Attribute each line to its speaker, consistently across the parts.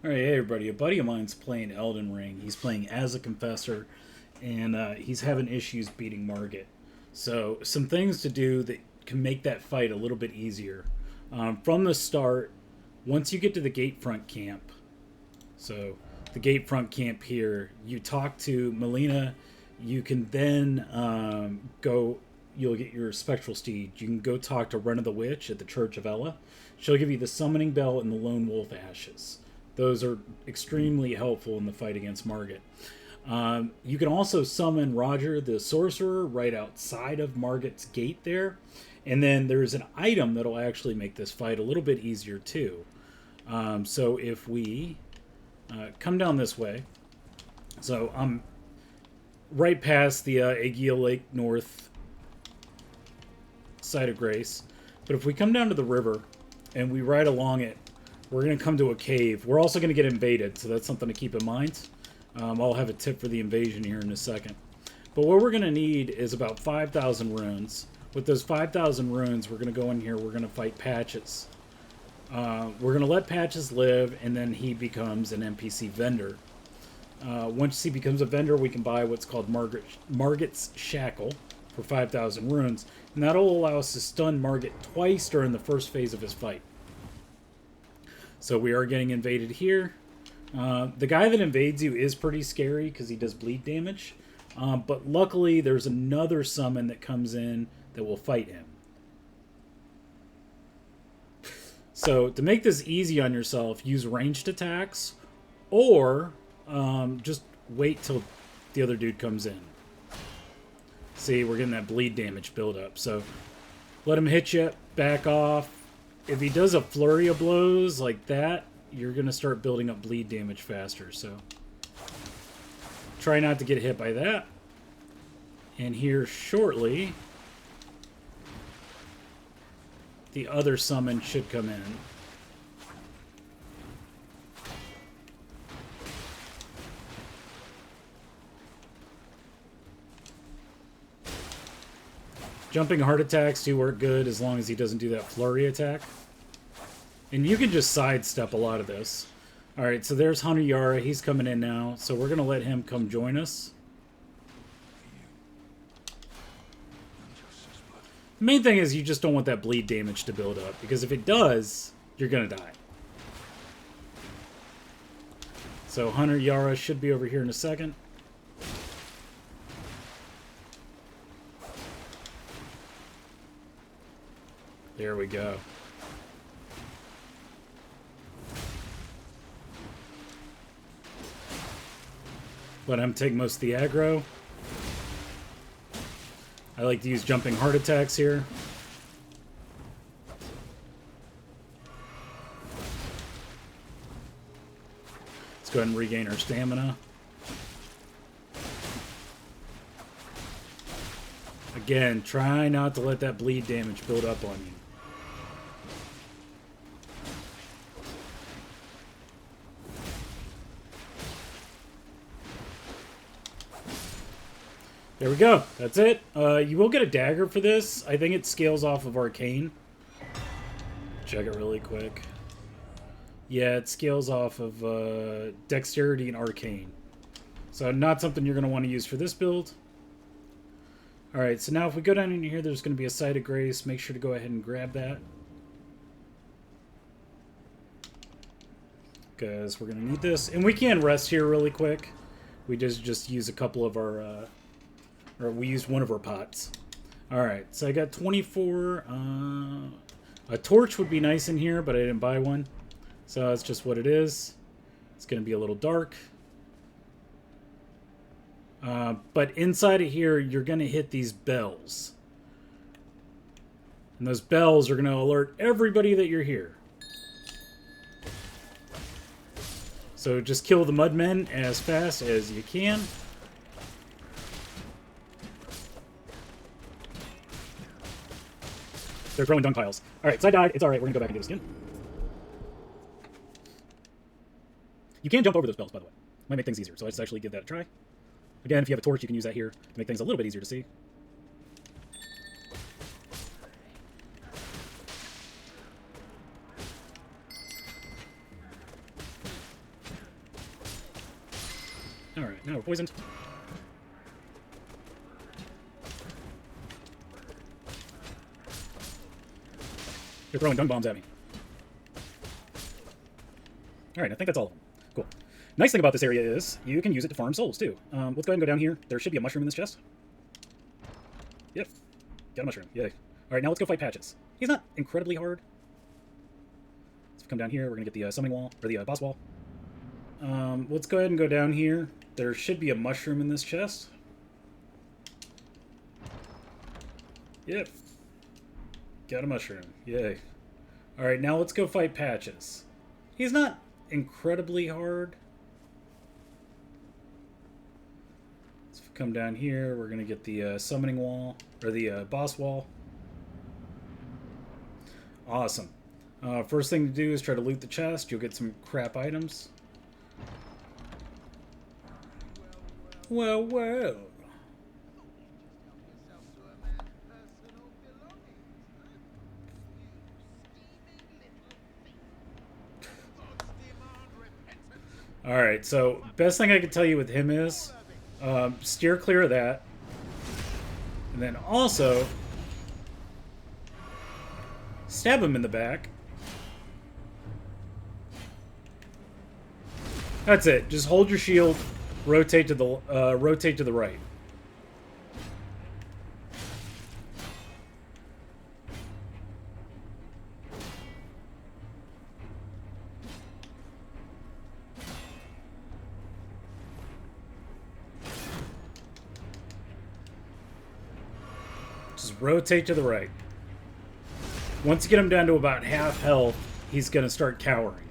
Speaker 1: All right, hey everybody. A buddy of mine's playing Elden Ring. He's playing as a Confessor, and he's having issues beating Margit. So, some things to do that can make that fight a little bit easier. From the start, once you get to the gatefront camp, so the gatefront camp here, you talk to Melina. You can then go. You'll get your spectral steed. You can go talk to Ren of the Witch at the Church of Ella. She'll give you the summoning bell and the lone wolf ashes. Those are extremely helpful in the fight against Margit. You can also summon Roger the sorcerer right outside of Margit's gate there. And then there's an item that'll actually make this fight a little bit easier too. So if we come down this way, so I'm right past the Aegea Lake North side of Grace. But if we come down to the river and we ride along it, we're going to come to a cave. We're also going to get invaded, so that's something to keep in mind. I'll have a tip for the invasion here in a second. But what we're going to need is about 5,000 runes. With those 5,000 runes, we're going to go in here, we're going to fight Patches. We're going to let Patches live, and then he becomes an NPC vendor. Once he becomes a vendor, we can buy what's called Margit's Shackle for 5,000 runes. And that'll allow us to stun Margit twice during the first phase of his fight. So we are getting invaded here. The guy that invades you is pretty scary because he does bleed damage. But luckily, there's another summon that comes in that will fight him. So to make this easy on yourself, use ranged attacks or just wait till the other dude comes in. See, we're getting that bleed damage build up. So let him hit you, back off. If he does a flurry of blows like that, you're going to start building up bleed damage faster. So try not to get hit by that. And here shortly, the other summon should come in. Jumping heart attacks do work good as long as he doesn't do that flurry attack. And you can just sidestep a lot of this. Alright, so there's Hunter Yara. He's coming in now. So we're going to let him come join us. The main thing is you just don't want that bleed damage to build up. Because if it does, you're going to die. So Hunter Yara should be over here in a second. There we go. Let him take most of the aggro. I like to use jumping heart attacks here. Let's go ahead and regain our stamina. Again, try not to let that bleed damage build up on you. There we go. That's it. You will get a dagger for this. I think it scales off of Arcane. Check it really quick. Yeah, it scales off of Dexterity and Arcane. So not something you're going to want to use for this build. Alright, so now if we go down in here, there's going to be a Site of Grace. Make sure to go ahead and grab that. Because we're going to need this. And we can rest here really quick. We just use a couple of our... or we used one of our pots. Alright, so I got 24. A torch would be nice in here, but I didn't buy one. So that's just what it is. It's going to be a little dark. But inside of here, you're going to hit these bells. And those bells are going to alert everybody that you're here. So just kill the mudmen as fast as you can. They're throwing dung piles. Alright, so I died. It's alright. We're going to go back and do this again. You can jump over those bells, by the way. Might make things easier, so let's actually give that a try. Again, if you have a torch, you can use that here to make things a little bit easier to see. Alright, now we're poisoned. They're throwing dung bombs at me. Alright, I think that's all of them. Cool. Nice thing about this area is you can use it to farm souls, too. Let's go ahead and go down here. There should be a mushroom in this chest. Yep. Got a mushroom. Yay. Alright, now let's go fight Patches. He's not incredibly hard. Let's come down here. We're going to get the summoning wall, or the boss wall. Let's go ahead and go down here. There should be a mushroom in this chest. Yep. Got a mushroom. Yay. Alright, now let's go fight Patches. He's not incredibly hard. Let's come down here. We're going to get the summoning wall, or the boss wall. Awesome. First thing to do is try to loot the chest. You'll get some crap items. Well, well. Alright, so best thing I can tell you with him is steer clear of that. And then also stab him in the back. That's it. Just hold your shield, rotate to the right. Just rotate to the right. Once you get him down to about half health, he's going to start cowering.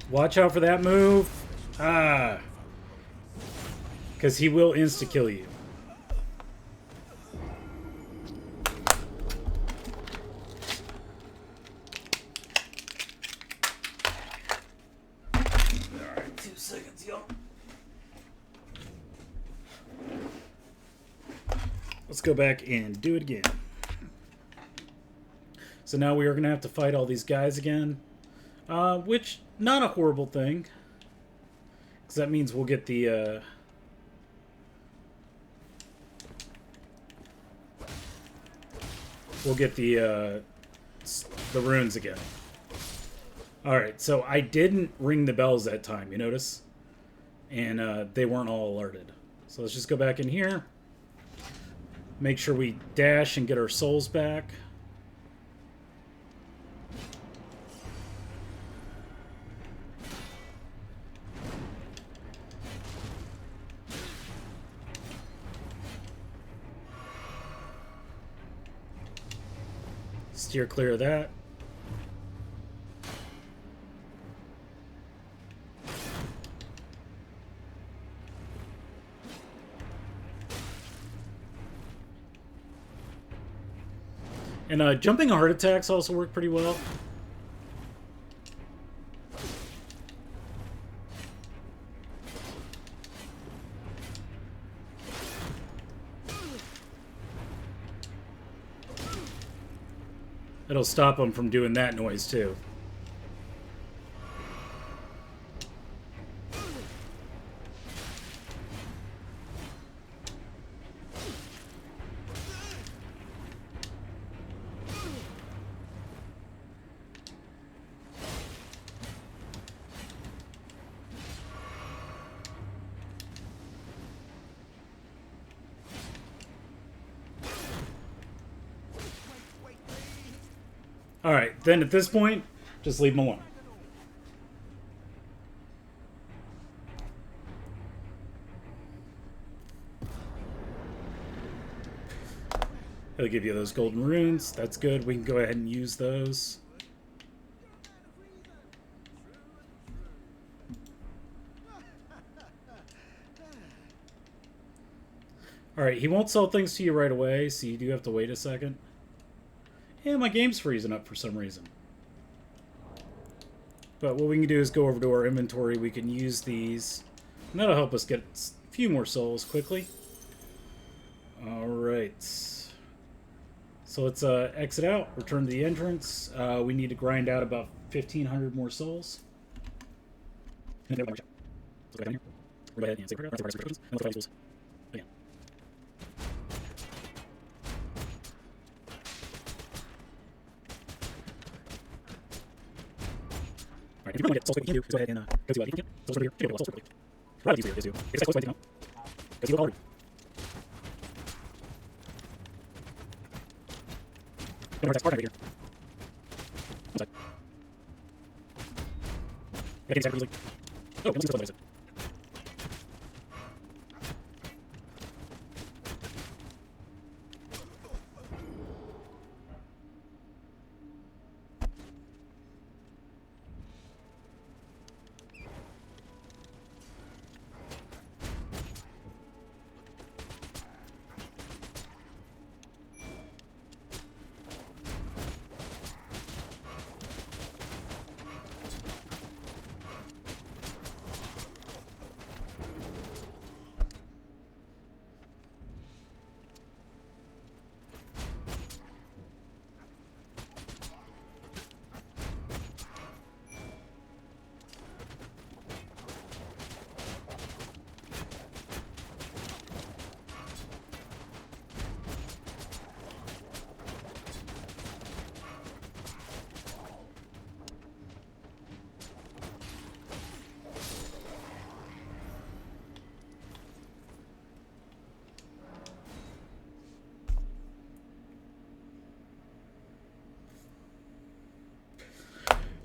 Speaker 1: Watch out for that move. Ah. Because he will insta-kill you. Alright, 2 seconds, y'all. Let's go back and do it again. So now we are going to have to fight all these guys again. Which, not a horrible thing. Because that means we'll get the, the runes again. Alright, so I didn't ring the bells that time, you notice? And, they weren't all alerted. So let's just go back in here. Make sure we dash and get our souls back. Steer clear of that. And jumping heart attacks also work pretty well. It'll stop them from doing that noise too. Alright, then at this point, just leave him alone. He'll give you those golden runes. That's good. We can go ahead and use those. Alright, he won't sell things to you right away, so you do have to wait a second. Yeah, my game's freezing up for some reason. But what we can do is go over to our inventory. We can use these. And that'll help us get a few more souls quickly. Alright. Let's So let's exit out, return to the entrance. We need to grind out about 1,500 more souls. And then so go down here. We're going to go ahead and say prayer. Let's take our and let's fight souls again. Alright, if you really want to get souls quick, you can do. Just go ahead and go to you can. Souls here. You can get souls quickly. What I would use here is to get close to now. Because you look already. Don't hurt that spark right here. One side. Yeah, get exactly. Oh, let's see what's it.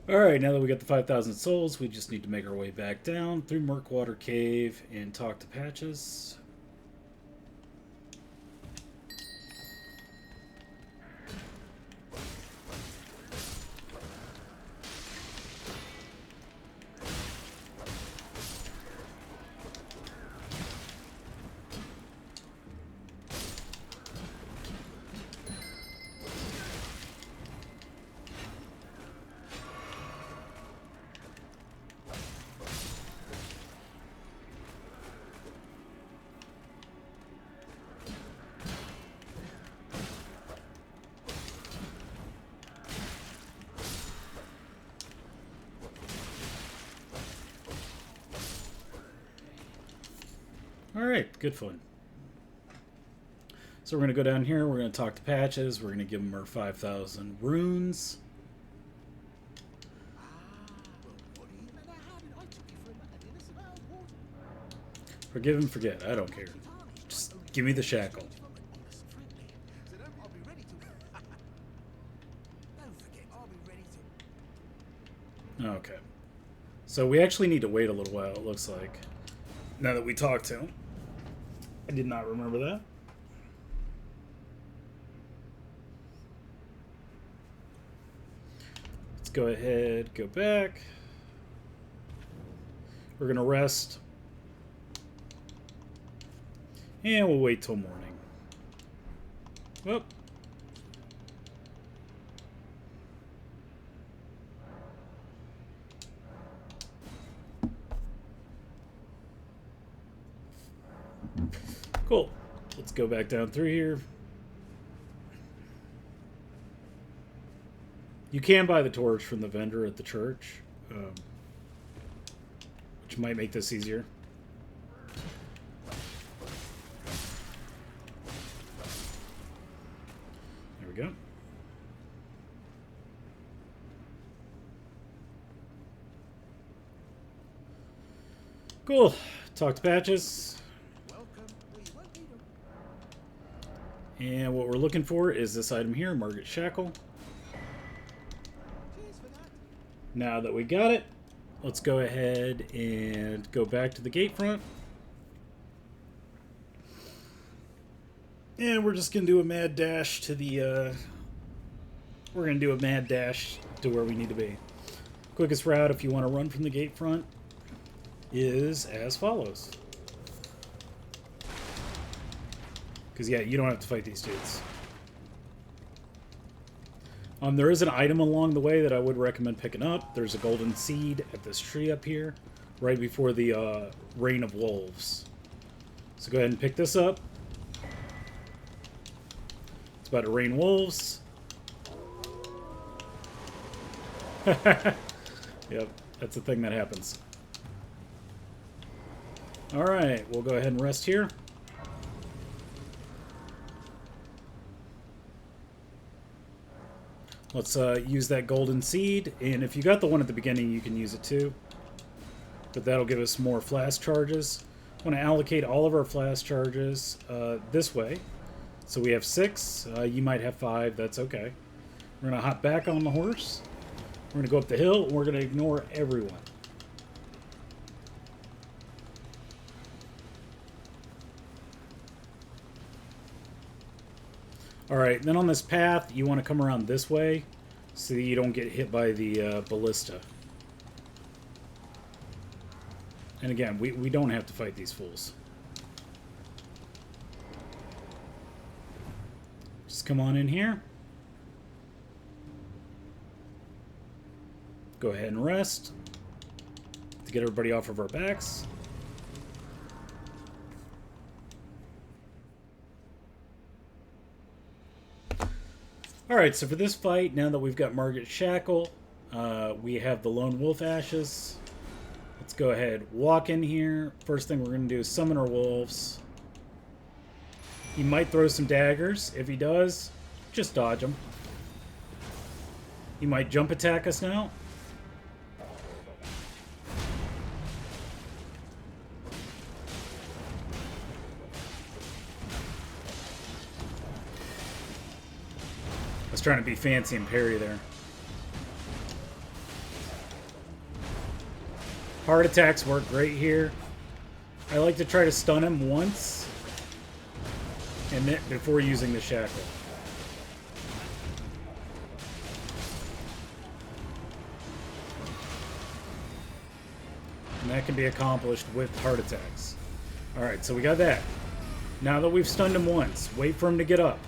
Speaker 1: Alright, now that we got the 5,000 souls, we just need to make our way back down through Murkwater Cave and talk to Patches. Alright, good fun. So we're going to go down here, we're going to talk to Patches, we're going to give him our 5,000 runes. Forgive and forget, I don't care. Just give me the shackle. Okay. So we actually need to wait a little while, it looks like. Now that we talked to him. I did not remember that. Let's go ahead, go back. We're going to rest. And we'll wait till morning. Whoop. Cool. Let's go back down through here. You can buy the torch from the vendor at the church, which might make this easier. There we go. Cool. Talk to Patches. And what we're looking for is this item here, Margit Shackle. Now that we got it, let's go ahead and go back to the gate front. And we're just going to do a mad dash to the, we're going to do a mad dash to where we need to be. Quickest route if you want to run from the gate front is as follows. Because, yeah, you don't have to fight these dudes. There is an item along the way that I would recommend picking up. There's a golden seed at this tree up here, right before the Reign of Wolves. So go ahead and pick this up. It's about to rain wolves. Yep, that's the thing that happens. Alright, we'll go ahead and rest here. Let's use that golden seed, and if you got the one at the beginning, you can use it too. But that'll give us more flask charges. I want to allocate all of our flask charges this way. So we have 6. You might have 5. That's okay. We're going to hop back on the horse. We're going to go up the hill, and we're going to ignore everyone. Alright, then on this path, you want to come around this way so that you don't get hit by the ballista. And again, we don't have to fight these fools. Just come on in here. Go ahead and rest to get everybody off of our backs. Alright, so for this fight, now that we've got Margit Shackle, we have the Lone Wolf Ashes. Let's go ahead, walk in here. First thing we're going to do is summon our wolves. He might throw some daggers. If he does, just dodge them. He might jump attack us now. I was trying to be fancy and parry there. Heart attacks work great here. I like to try to stun him once, and then before using the shackle. And that can be accomplished with heart attacks. Alright, so we got that. Now that we've stunned him once, wait for him to get up.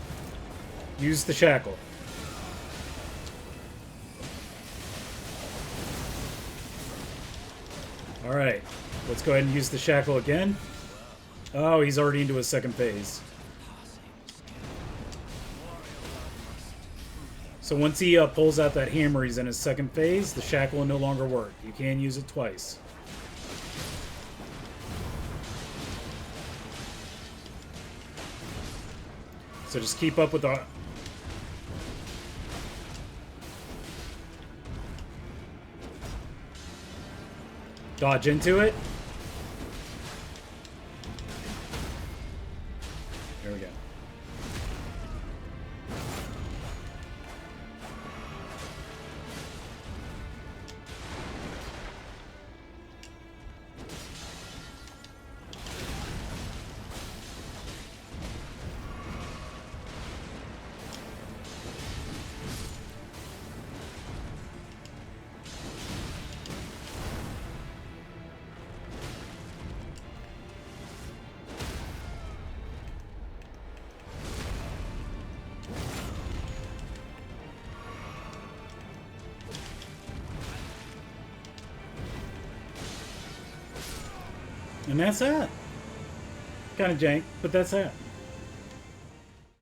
Speaker 1: Use the shackle. Alright, let's go ahead and use the shackle again. Oh, he's already into his second phase. So once he pulls out that hammer, he's in his second phase. The shackle will no longer work. You can use it twice. So just keep up with the... Dodge into it. There we go. And that's that. Kind of jank, but that's that.